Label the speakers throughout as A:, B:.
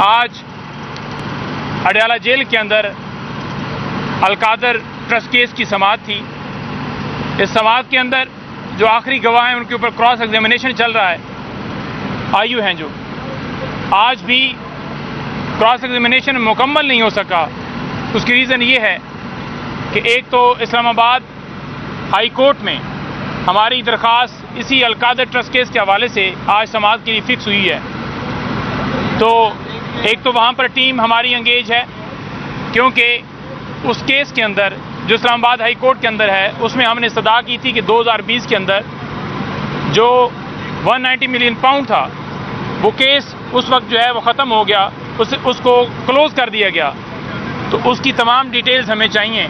A: आज अडयाला जेल के अंदर अलकादर ट्रस्ट केस की समाअत थी। इस समाअत के अंदर जो आखिरी गवाह हैं उनके ऊपर क्रॉस एग्जामिनेशन चल रहा है। आयु हैं जो आज भी क्रॉस एग्जामिनेशन मुकम्मल नहीं हो सका। उसकी रीज़न ये है कि एक तो इस्लामाबाद हाई कोर्ट में हमारी दरख्वास्त इसी अलकादर ट्रस्ट केस के हवाले से आज समाअत के लिए फ़िक्स हुई है। तो एक तो वहाँ पर टीम हमारी एंगेज है, क्योंकि उस केस के अंदर जो इस्लामाबाद हाई कोर्ट के अंदर है उसमें हमने सदा की थी कि 2020 के अंदर जो 190 मिलियन पाउंड था वो केस उस वक्त जो है वो ख़त्म हो गया, उसको क्लोज़ कर दिया गया। तो उसकी तमाम डिटेल्स हमें चाहिए,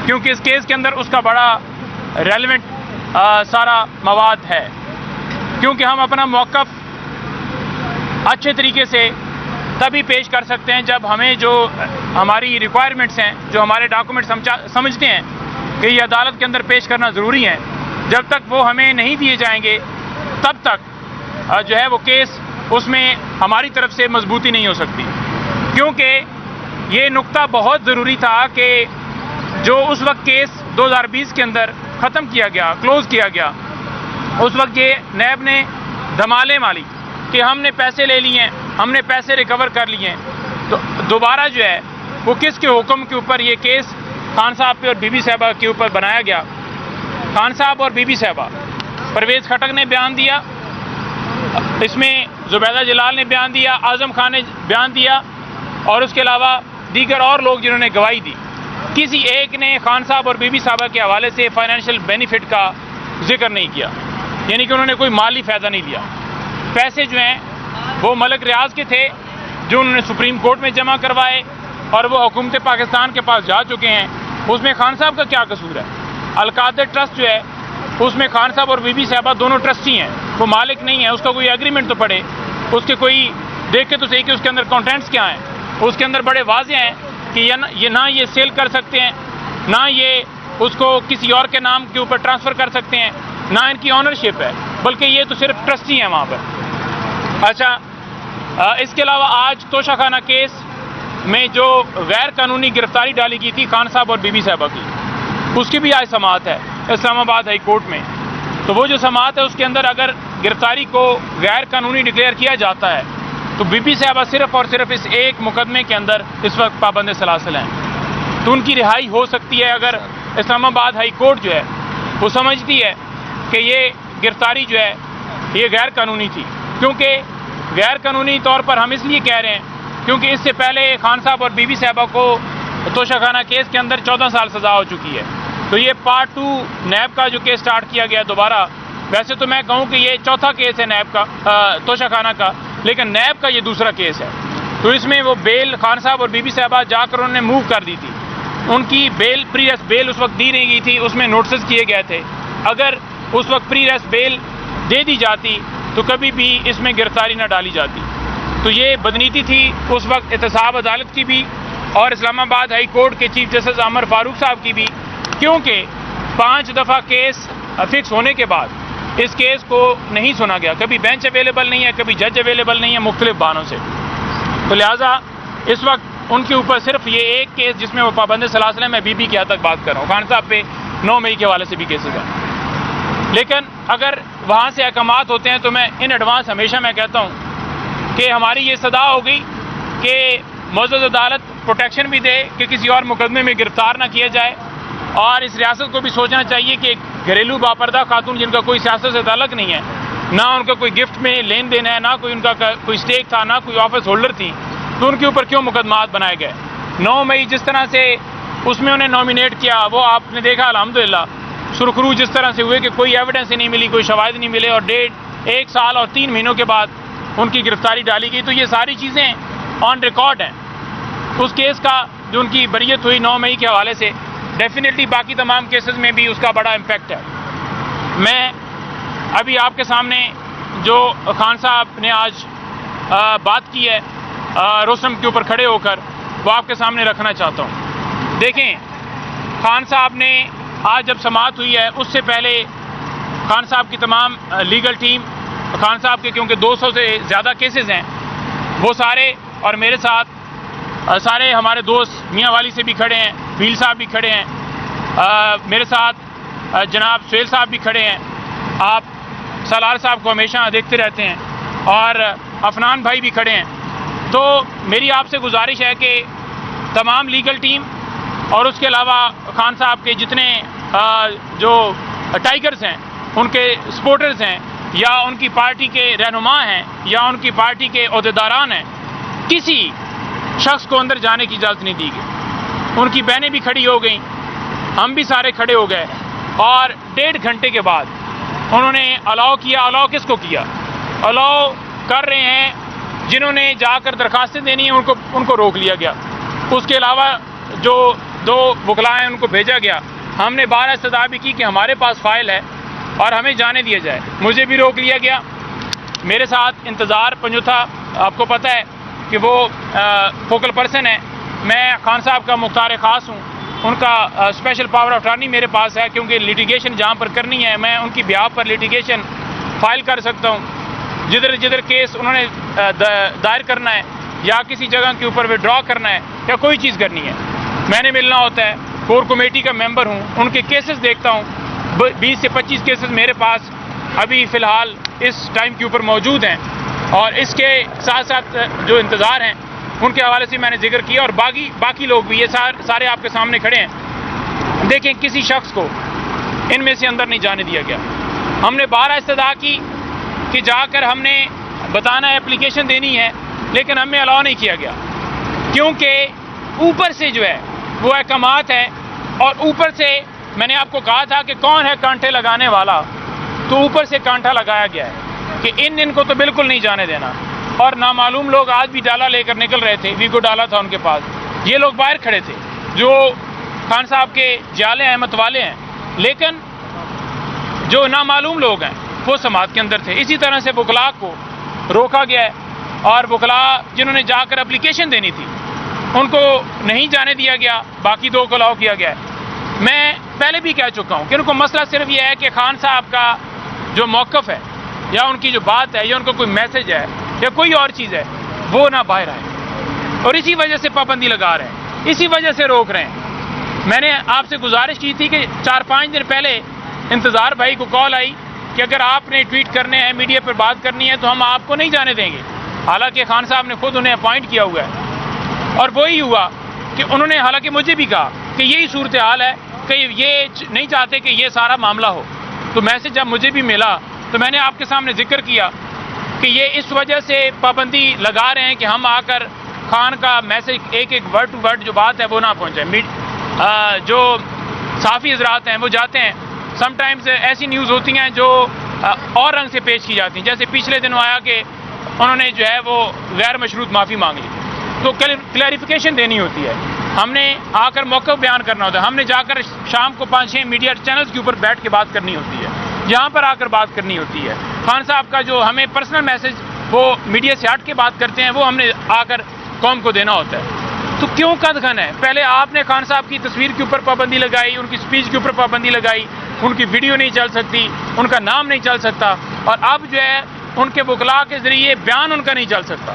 A: क्योंकि इस केस के अंदर उसका बड़ा रेलेवेंट सारा मवाद है। क्योंकि हम अपना मौक़िफ़ अच्छे तरीके से तभी पेश कर सकते हैं जब हमें जो हमारी रिक्वायरमेंट्स हैं, जो हमारे डॉक्यूमेंट्स हम समझते हैं कि ये अदालत के अंदर पेश करना ज़रूरी है, जब तक वो हमें नहीं दिए जाएंगे तब तक जो है वो केस उसमें हमारी तरफ से मजबूती नहीं हो सकती। क्योंकि ये नुक्ता बहुत ज़रूरी था कि जो उस वक्त केस 2020 के अंदर ख़त्म किया गया, क्लोज़ किया गया, उस वक्त ये नैब ने धमाले मारी कि हमने पैसे ले लिए हैं, हमने पैसे रिकवर कर लिए हैं। तो दोबारा जो है वो किसके हुक्म के ऊपर ये केस खान साहब पे और बीबी साहबा के ऊपर बनाया गया। खान साहब और बीबी साहबा, परवेज़ खटक ने बयान दिया, इसमें जुबैदा जलाल ने बयान दिया, आज़म खान ने बयान दिया और उसके अलावा दीगर और लोग जिन्होंने गवाही दी। किसी एक ने खान साहब और बीबी साहबा के हवाले से फाइनेंशियल बेनिफिट का जिक्र नहीं किया, यानी कि उन्होंने कोई माली फ़ायदा नहीं लिया। पैसे जो हैं वो मलिक रियाज के थे जो उन्होंने सुप्रीम कोर्ट में जमा करवाए और वो हुकूमत पाकिस्तान के पास जा चुके हैं। उसमें खान साहब का क्या कसूर है? अलकादर ट्रस्ट जो है उसमें खान साहब और बीबी साहबा दोनों ट्रस्टी हैं, वो मालिक नहीं है। उसका कोई एग्रीमेंट तो पड़े, उसके कोई देख के तो सही कि उसके अंदर कॉन्टेंट्स क्या हैं। उसके अंदर बड़े वाज़ेह हैं कि ये ना ये सेल कर सकते हैं, ना ये उसको किसी और के नाम के ऊपर ट्रांसफ़र कर सकते हैं, ना इनकी ऑनरशिप है, बल्कि ये तो सिर्फ ट्रस्टी हैं वहाँ पर। अच्छा, इसके अलावा आज तोशाखाना केस में जो गैर कानूनी गिरफ्तारी डाली गई थी खान साहब और बीबी साहबा की, उसकी भी आज समाअत है इस्लामाबाद हाई कोर्ट में। तो वो जो समाअत है उसके अंदर अगर गिरफ्तारी को गैर कानूनी डिक्लेयर किया जाता है तो बीबी साहबा सिर्फ़ और सिर्फ इस एक मुकदमे के अंदर इस वक्त पाबंद सलासिल हैं। तो उनकी रिहाई हो सकती है अगर इस्लामाबाद हाई कोर्ट जो है वो समझती है कि ये गिरफ्तारी जो है ये गैर कानूनी थी। क्योंकि गैर कानूनी तौर पर हम इसलिए कह रहे हैं क्योंकि इससे पहले खान साहब और बीबी साहबा को तोशाखाना केस के अंदर 14 साल सज़ा हो चुकी है। तो ये पार्ट 2 नैब का जो केस स्टार्ट किया गया दोबारा, वैसे तो मैं कहूँ कि ये चौथा केस है नैब का, तोशाखाना का, लेकिन नैब का ये दूसरा केस है। तो इसमें वो बेल खान साहब और बीबी साहबा जाकर उन्होंने मूव कर दी थी। उनकी बेल प्री रेस्ट बेल उस वक्त दी नहीं गई थी, उसमें नोटिस किए गए थे। अगर उस वक्त प्री रेस्ट बेल दे दी जाती तो कभी भी इसमें गिरफ्तारी न डाली जाती। तो ये बदनीति थी उस वक्त एहतसाब अदालत की भी और इस्लामाबाद हाई कोर्ट के चीफ जस्टिस अमर फारूक साहब की भी, क्योंकि 5 दफ़ा केस फिक्स होने के बाद इस केस को नहीं सुना गया। कभी बेंच अवेलेबल नहीं है, कभी जज अवेलेबल नहीं है, मुख्तलिफ बहानों से। तो लिहाजा इस वक्त उनके ऊपर सिर्फ ये एक केस जिसमें वो पाबंद सलासिल है, मैं बीबी की हद तक बात कर रहा हूँ, खान साहब पे 9 मई के हवाले से भी केसेस हैं। लेकिन अगर वहाँ से अहकामात होते हैं तो मैं इन एडवांस हमेशा मैं कहता हूँ कि हमारी ये सदा हो गई कि मौजूद अदालत प्रोटेक्शन भी दे कि किसी और मुकदमे में गिरफ्तार ना किया जाए। और इस रियासत को भी सोचना चाहिए कि घरेलू बापर्दा खातून जिनका कोई सियासत से ताल्लुक़ नहीं है, ना उनका कोई गिफ्ट में लेन देन है, ना कोई उनका कोई स्टेक था, ना कोई ऑफिस होल्डर थी, तो उनके ऊपर क्यों मुकदमात बनाए गए? 9 मई जिस तरह से उसमें उन्हें नॉमिनेट किया वो आपने देखा, अल्हम्दुलिल्लाह सुरखरू जिस तरह से हुए कि कोई एविडेंस ही नहीं मिली, कोई शवाहिद नहीं मिले और 1.5 साल और 3 महीनों के बाद उनकी गिरफ्तारी डाली गई। तो ये सारी चीज़ें ऑन रिकॉर्ड हैं। उस केस का जो उनकी बरियत हुई 9 मई के हवाले से, डेफिनेटली बाकी तमाम केसेस में भी उसका बड़ा इम्पेक्ट है। मैं अभी आपके सामने जो खान साहब ने आज बात की है रोस्टम के ऊपर खड़े होकर, वो आपके सामने रखना चाहता हूँ। देखें, खान साहब ने आज जब समाअत हुई है उससे पहले खान साहब की तमाम लीगल टीम, खान साहब के क्योंकि 200 से ज़्यादा केसेस हैं, वो सारे और मेरे साथ सारे हमारे दोस्त मियाँ वाली से भी खड़े हैं, भील साहब भी खड़े हैं, मेरे साथ जनाब सुहेल साहब भी खड़े हैं। आप सलार साहब को हमेशा देखते रहते हैं और अफनान भाई भी खड़े हैं। तो मेरी आपसे गुजारिश है कि तमाम लीगल टीम और उसके अलावा खान साहब के जितने जो टाइगर्स हैं, उनके सपोर्टर्स हैं या उनकी पार्टी के रहनुमा हैं या उनकी पार्टी के अहदेदारान हैं, किसी शख्स को अंदर जाने की इजाज़त नहीं दी गई। उनकी बहनें भी खड़ी हो गई, हम भी सारे खड़े हो गए और 1.5 घंटे के बाद उन्होंने अलाउ किया। अलाउ किसको किया? अलाउ कर रहे हैं जिन्होंने जाकर दरखास्तें देनी है उनको रोक लिया गया। उसके अलावा जो 2 वकला हैं उनको भेजा गया। हमने 12 इस्तदा भी की कि हमारे पास फाइल है और हमें जाने दिया जाए। मुझे भी रोक लिया गया। मेरे साथ इंतज़ार पंजुथा, आपको पता है कि वो फोकल पर्सन है। मैं खान साहब का मुख्तार ख़ास हूँ, उनका स्पेशल पावर ऑफ अटॉर्नी मेरे पास है, क्योंकि लिटिगेशन जहाँ पर करनी है मैं उनकी बिहाफ पर लिटिगेशन फाइल कर सकता हूँ। जिधर जिधर केस उन्होंने दायर करना है या किसी जगह के फ़र विड्रॉ करना है या कोई चीज़ करनी है, मैंने मिलना होता है। कोर कमेटी का मेंबर हूँ, उनके केसेस देखता हूँ। 20 से 25 केसेस मेरे पास अभी फ़िलहाल इस टाइम के ऊपर मौजूद हैं और इसके साथ साथ जो इंतज़ार हैं उनके हवाले से मैंने जिक्र किया और बाकी लोग भी, ये सारे आपके सामने खड़े हैं। देखें, किसी शख्स को इनमें से अंदर नहीं जाने दिया गया। हमने 12 इस्तदा की कि जाकर हमने बताना है, एप्लीकेशन देनी है, लेकिन हमें अलाउ नहीं किया गया, क्योंकि ऊपर से जो है वो अहकामात है और ऊपर से मैंने आपको कहा था कि कौन है कांटे लगाने वाला, तो ऊपर से कांटा लगाया गया है कि इनको तो बिल्कुल नहीं जाने देना। और नामालूम लोग आज भी डाला लेकर निकल रहे थे, वीगो डाला था उनके पास। ये लोग बाहर खड़े थे जो खान साहब के जाले हैं, मतवाले हैं, लेकिन जो नामालूम लोग हैं वो समात के अंदर थे। इसी तरह से वकला को रोका गया है और वकला जिन्होंने जाकर एप्लीकेशन देनी थी उनको नहीं जाने दिया गया, बाकी 2 को अलाउ किया गया है। मैं पहले भी कह चुका हूँ कि उनको मसला सिर्फ यह है कि खान साहब का जो मौक़िफ़ है या उनकी जो बात है या उनको कोई मैसेज है या कोई और चीज़ है वो ना बाहर आए, और इसी वजह से पाबंदी लगा रहे हैं, इसी वजह से रोक रहे हैं। मैंने आपसे गुजारिश की थी कि 4-5 दिन पहले इंतज़ार भाई को कॉल आई कि अगर आपने ट्वीट करने हैं, मीडिया पर बात करनी है तो हम आपको नहीं जाने देंगे। हालांकि खान साहब ने खुद उन्हें अपॉइंट किया हुआ है और वही हुआ कि उन्होंने हालांकि मुझे भी कहा कि यही सूरत हाल है कि ये नहीं चाहते कि ये सारा मामला हो। तो मैसेज जब मुझे भी मिला तो मैंने आपके सामने जिक्र किया कि ये इस वजह से पाबंदी लगा रहे हैं कि हम आकर खान का मैसेज एक वर्ड टू वर्ड जो बात है वो ना पहुँचाए। जो साफ़ी हजरात हैं वो जाते हैं, समटाइम्स ऐसी न्यूज़ होती हैं जो और रंग से पेश की जाती हैं। जैसे पिछले दिनों आया कि उन्होंने जो है वो गैर मशरूत माफ़ी मांग ली, तो क्लैरिफिकेशन देनी होती है, हमने आकर मौक़िफ़ बयान करना होता है, हमने जाकर शाम को 5-6 मीडिया चैनल्स के ऊपर बैठ के बात करनी होती है, यहाँ पर आकर बात करनी होती है। खान साहब का जो हमें पर्सनल मैसेज वो मीडिया से हट के बात करते हैं वो हमने आकर कौम को देना होता है। तो क्यों कदघन है? पहले आपने खान साहब की तस्वीर के ऊपर पाबंदी लगाई, उनकी स्पीच के ऊपर पाबंदी लगाई, उनकी वीडियो नहीं चल सकती, उनका नाम नहीं चल सकता, और अब जो है उनके वकला के ज़रिए बयान उनका नहीं चल सकता।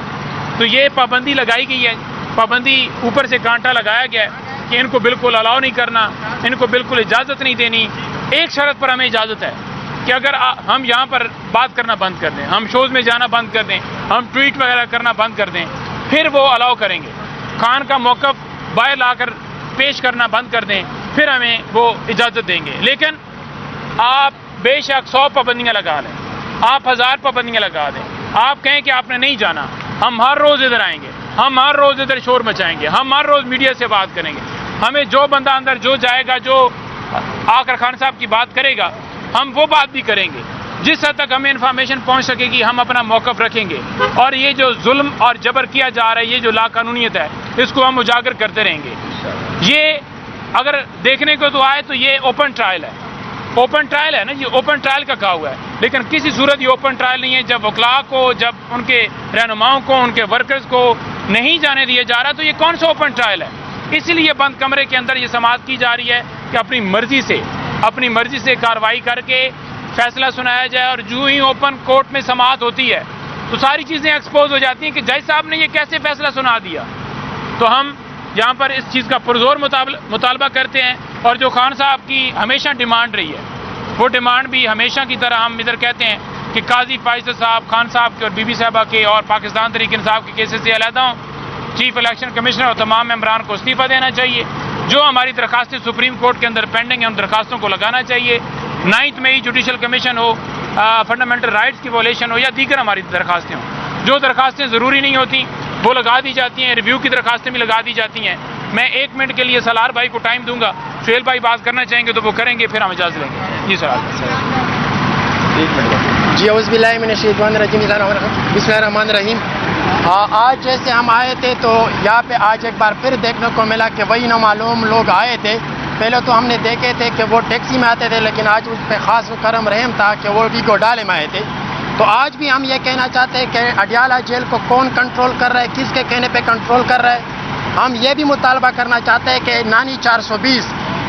A: तो ये पाबंदी लगाई गई है, पाबंदी ऊपर से कांटा लगाया गया है कि इनको बिल्कुल अलाउ नहीं करना, इनको बिल्कुल इजाज़त नहीं देनी। एक शर्त पर हमें इजाज़त है कि अगर हम यहाँ पर बात करना बंद कर दें, हम शोज़ में जाना बंद कर दें, हम ट्वीट वगैरह करना बंद कर दें, फिर वो अलाउ करेंगे। खान का मौक़िफ़ बाहर लाकर पेश करना बंद कर दें, फिर हमें वो इजाज़त देंगे। लेकिन आप बेशक 100 पाबंदियाँ लगा लें, आप 1000 पाबंदियाँ लगा दें, आप कहें कि आपने नहीं जाना, हम हर रोज़ इधर आएंगे, हम हर रोज़ इधर शोर मचाएंगे, हम हर रोज़ मीडिया से बात करेंगे। हमें जो बंदा अंदर जो जाएगा, जो आकर खान साहब की बात करेगा, हम वो बात भी करेंगे। जिस हद तक हमें इन्फॉर्मेशन पहुंच सकेगी हम अपना मौक़िफ़ रखेंगे, और ये जो जुल्म और जबर किया जा रहा है, ये जो लाकानूनियत है, इसको हम उजागर करते रहेंगे। ये अगर देखने को तो आए तो ये ओपन ट्रायल है, ओपन ट्रायल है ना, ये ओपन ट्रायल का कहा हुआ है, लेकिन किसी सूरत ये ओपन ट्रायल नहीं है। जब वकला को, जब उनके रहनुमाओं को, उनके वर्कर्स को नहीं जाने दिया जा रहा, तो ये कौन सा ओपन ट्रायल है? इसलिए बंद कमरे के अंदर ये समाअत की जा रही है कि अपनी मर्जी से कार्रवाई करके फैसला सुनाया जाए, और जो ही ओपन कोर्ट में समाअत होती है तो सारी चीज़ें एक्सपोज हो जाती हैं कि जज साहब ने ये कैसे फैसला सुना दिया। तो हम यहाँ पर इस चीज़ का पुरजोर मुतालबा करते हैं, और जो खान साहब की हमेशा डिमांड रही है, वो डिमांड भी हमेशा की तरह हम इधर कहते हैं कि काजी फाइज़ साहब, खान साहब के और बीबी साहबा के और पाकिस्तान तहरीक इंसाफ के केसेस से अलहदा हों, चीफ इलेक्शन कमिश्नर और तमाम मेंबरान को इस्तीफ़ा देना चाहिए। जो हमारी दरखास्तें सुप्रीम कोर्ट के अंदर पेंडिंग हैं, उन दरखास्तों को लगाना चाहिए। 9 मई जुडिशल कमीशन हो, फंडामेंटल राइट्स की वॉलेशन हो या दीगर हमारी दरखास्तें हों, जो दरखास्तें ज़रूरी नहीं होती वो लगा दी जाती हैं, रिव्यू की दरखास्तें भी लगा दी जाती हैं। मैं 1 मिनट के लिए सलार भाई को टाइम दूंगा, सुहेल भाई बात करना चाहेंगे तो वो करेंगे, फिर हम इजाज़त लेंगे। जी सर,
B: 1 मिनट।
C: जी बिस्मिल्लाहिर्रहमानिर्रहीम। आज जैसे हम आए थे तो यहाँ पे आज एक बार फिर देखने को मिला कि वही नामालूम लोग आए थे। पहले तो हमने देखे थे कि वो टैक्सी में आते थे, लेकिन आज उस पर ख़ास करम रहम था कि वो भी घोटाले में आए थे। तो आज भी हम ये कहना चाहते हैं कि अडियाला जेल को कौन कंट्रोल कर रहा है, किसके कहने पे कंट्रोल कर रहा है। हम ये भी मुतालबा करना चाहते हैं कि नानी 420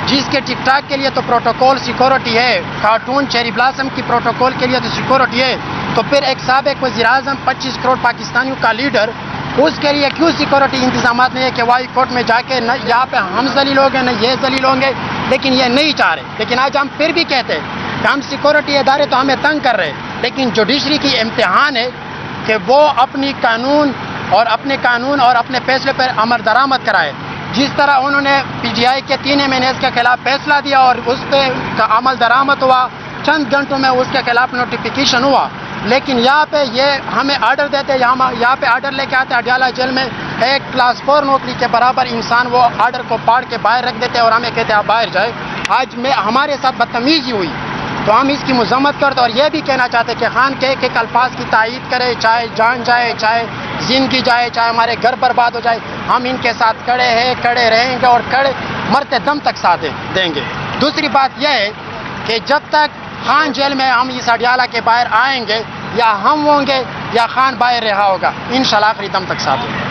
C: जिसके टिकटॉक के लिए तो प्रोटोकॉल सिक्योरिटी है, कार्टून चेरी ब्लॉसम की प्रोटोकॉल के लिए तो सिक्योरिटी है, तो फिर एक साबिक वज़ीर-ए-आज़म 25 करोड़ पाकिस्तानियों का लीडर, उसके लिए क्यों सिक्योरिटी इंतजाम नहीं है कि वाई कोर्ट में जाके न यहाँ पे हम जलील होंगे न ये जलील होंगे। लेकिन ये नहीं चाह रहे। लेकिन आज हम फिर भी कहते हैं कि हम सिक्योरिटी इदारे तो हमें तंग कर रहे हैं, लेकिन जुडिशरी की इम्तिहान है कि वो अपने कानून और अपने फैसले पर अमल दरामद कराए। जिस तरह उन्होंने PGI के 3 MNAs के खिलाफ फैसला दिया और उस पर अमल दरामद हुआ, चंद घंटों में उसके खिलाफ नोटिफिकेशन हुआ, लेकिन यहाँ पे ये हमें आर्डर देते, यहाँ पे आर्डर लेके आते अडियाला जेल में एक क्लास 4 नौकरी के बराबर इंसान वो आर्डर को पाड़ के बाहर रख देते और हमें कहते आप बाहर जाए। आज में हमारे साथ बदतमीजी हुई तो हम इसकी मजम्मत करते और ये भी कहना चाहते कि खान के एक अल्फाज की तायीद करे, चाहे जान जाए, चाहे जिंदगी जाए, चाहे हमारे घर बर्बाद हो जाए, हम इनके साथ खड़े हैं, खड़े रहेंगे और खड़े मरते दम तक साथ देंगे। दूसरी बात यह है कि जब तक खान जेल में हम इस अडियाला के बाहर आएंगे, या हम होंगे या खान बाहर रहा होगा, इंशाल्लाह आखिरी दम तक साथ होंगे।